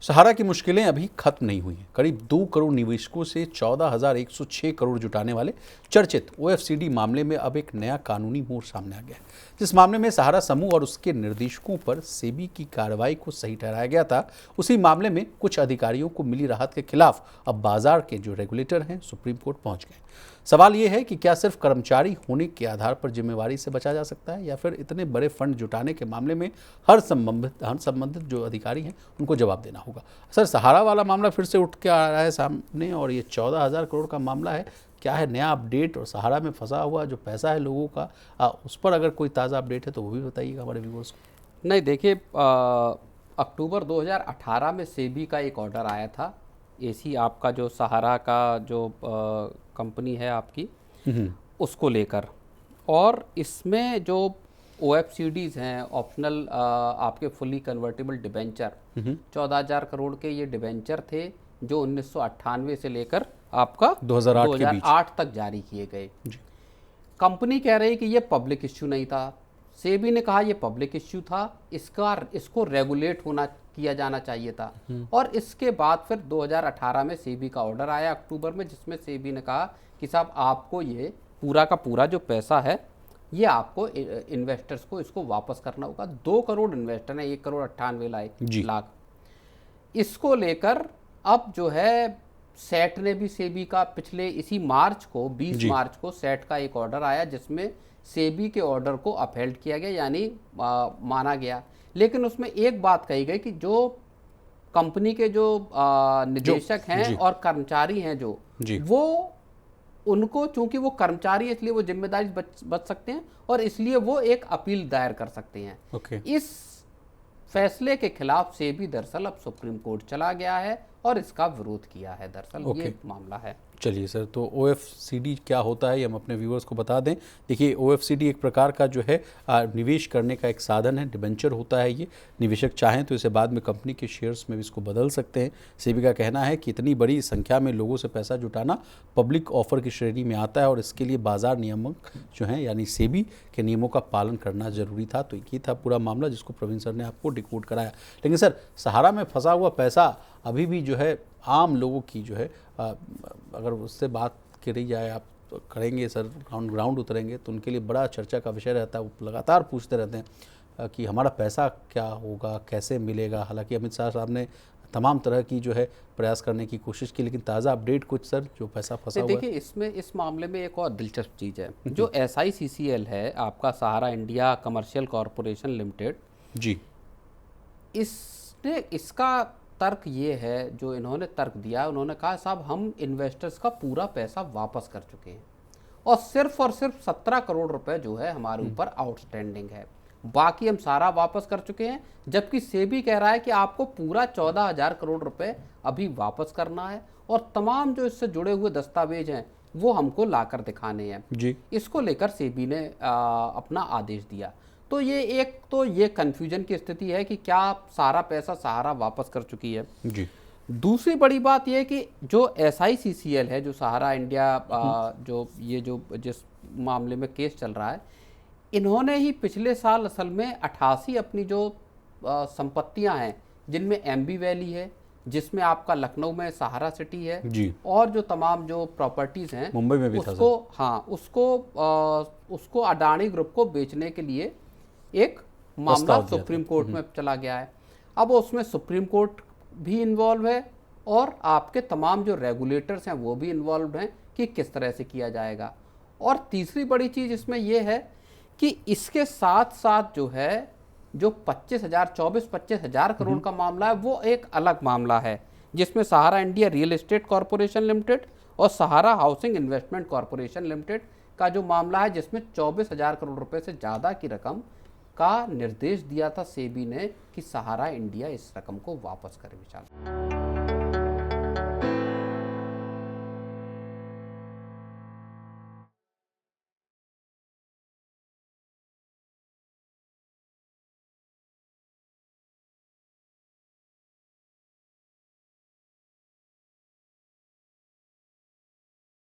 सहारा की मुश्किलें अभी खत्म नहीं हुई हैं। करीब 2 करोड़ निवेशकों से 14,106 करोड़ जुटाने वाले चर्चित ओएफसीडी मामले में अब एक नया कानूनी मोड़ सामने आ गया है। जिस मामले में सहारा समूह और उसके निर्देशकों पर सेबी की कार्रवाई को सही ठहराया गया था, उसी मामले में कुछ अधिकारियों को मिली राहत के खिलाफ अब बाजार के जो रेगुलेटर हैं सुप्रीम कोर्ट पहुंच गए। सवाल ये है कि क्या सिर्फ कर्मचारी होने के आधार पर जिम्मेवारी से बचा जा सकता है, या फिर इतने बड़े फंड जुटाने के मामले में हर संबंधित जो अधिकारी हैं उनको जवाब देना होगा। सर, सहारा वाला मामला फिर से उठ के आ रहा है सामने, और ये 14,000 करोड़ का मामला है। क्या है नया अपडेट, और सहारा में फंसा हुआ जो पैसा है लोगों का, उस पर अगर कोई ताज़ा अपडेट है तो वो भी बताइएगा हमारे व्यूअर्स को। नहीं, देखिए, अक्टूबर 2018 में सेबी का एक ऑर्डर आया था। ऐसी आपका जो सहारा का जो कंपनी है आपकी, उसको लेकर, और इसमें जो ओएफसीडीज़ हैं, ऑप्शनल आपके फुली कन्वर्टेबल डिबेंचर, 14,000 करोड़ के ये डिबेंचर थे जो 1998 से लेकर आपका 2008 तक जारी किए गए। कंपनी कह रही कि ये पब्लिक इश्यू नहीं था। सेबी ने कहा ये पब्लिक इश्यू था, इसको रेगुलेट किया जाना चाहिए था। और इसके बाद फिर 2018 में सेबी का ऑर्डर आया अक्टूबर में, जिसमें सेबी ने कहा कि साहब आपको ये पूरा का पूरा जो पैसा है ये आपको इन्वेस्टर्स को इसको वापस करना होगा। 2 करोड़ इन्वेस्टर हैं, 1,98,00,000 लाख। इसको लेकर अब जो है सेट ने भी सेबी का पिछले इसी मार्च को 20 मार्च को सेट का एक ऑर्डर आया, जिसमें सेबी के ऑर्डर को अपहेल्ड किया गया, यानी माना गया। लेकिन उसमें एक बात कही गई कि जो कंपनी के जो निदेशक हैं और कर्मचारी हैं जो वो उनको, चूंकि वो कर्मचारी है इसलिए वो जिम्मेदारी बच सकते हैं, और इसलिए वो एक अपील दायर कर सकते हैं। इस फैसले के खिलाफ सेबी दरअसल अब सुप्रीम कोर्ट चला गया है और इसका विरोध किया है। दरअसल ये मामला है। चलिए सर, तो ओएफसीडी क्या होता है ये हम अपने व्यूअर्स को बता दें। देखिए, ओएफसीडी एक प्रकार का जो है निवेश करने का एक साधन है, डिबेंचर होता है ये। निवेशक चाहें तो इसे बाद में कंपनी के शेयर्स में भी इसको बदल सकते हैं। सेबी का कहना है कि इतनी बड़ी संख्या में लोगों से पैसा जुटाना पब्लिक ऑफर की श्रेणी में आता है, और इसके लिए बाजार नियामक जो हैं यानी सेबी के नियमों का पालन करना जरूरी था। तो ये था पूरा मामला जिसको प्रवीण सर ने आपको डिकोड कराया। लेकिन सर, सहारा में फंसा हुआ पैसा अभी भी जो है आम लोगों की जो है, अगर उससे बात करी जाए, आप करेंगे सर, ग्राउंड उतरेंगे तो उनके लिए बड़ा चर्चा का विषय रहता है। वो लगातार पूछते रहते हैं कि हमारा पैसा क्या होगा, कैसे मिलेगा। हालांकि अमित शाह साहब ने तमाम तरह की जो है प्रयास करने की कोशिश की, लेकिन ताज़ा अपडेट कुछ सर जो पैसा फंसा हुआ है। देखिए, इसमें इस मामले में एक और दिलचस्प चीज़ है। जो SICCL है आपका, सहारा इंडिया कमर्शियल कॉरपोरेशन लिमिटेड जी, इसका तर्क ये है, जो इन्होंने तर्क दिया, उन्होंने कहा साहब हम इन्वेस्टर्स का पूरा पैसा वापस कर चुके हैं, और सिर्फ 17 करोड़ रुपए जो है हमारे ऊपर आउटस्टैंडिंग है, बाकी हम सारा वापस कर चुके हैं। जबकि सेबी कह रहा है कि आपको पूरा 14,000 करोड़ रुपए अभी वापस करना है, और तमाम जो इससे जुड़े हुए दस्तावेज हैं वो हमको लाकर दिखाने हैं जी। इसको लेकर सेबी ने अपना आदेश दिया। तो ये कन्फ्यूजन की स्थिति है कि क्या सारा पैसा सहारा वापस कर चुकी है जी। दूसरी बड़ी बात यह कि जो SICCL है, जो सहारा इंडिया जो जिस मामले में केस चल रहा है, इन्होंने ही पिछले साल असल में 88 अपनी जो संपत्तियां हैं, जिनमें MB वैली है, जिसमें आपका लखनऊ में सहारा सिटी है जी, और जो तमाम जो प्रॉपर्टीज हैं मुंबई में भी उसको अडानी ग्रुप को बेचने के लिए एक मामला सुप्रीम कोर्ट में चला गया है। अब उसमें सुप्रीम कोर्ट भी इन्वॉल्व है, और आपके तमाम जो रेगुलेटर्स हैं वो भी इन्वॉल्व हैं कि किस तरह से किया जाएगा। और तीसरी बड़ी चीज़ इसमें यह है कि इसके साथ साथ जो है, जो 25,000 करोड़ का मामला है, वो एक अलग मामला है, जिसमें Sahara India real estate corporation limited और Sahara housing investment corporation limited का जो मामला है, जिसमें 24,000 करोड़ रुपए से ज़्यादा की रकम का निर्देश दिया था सेबी ने कि सहारा इंडिया इस रकम को वापस करे। विशाल।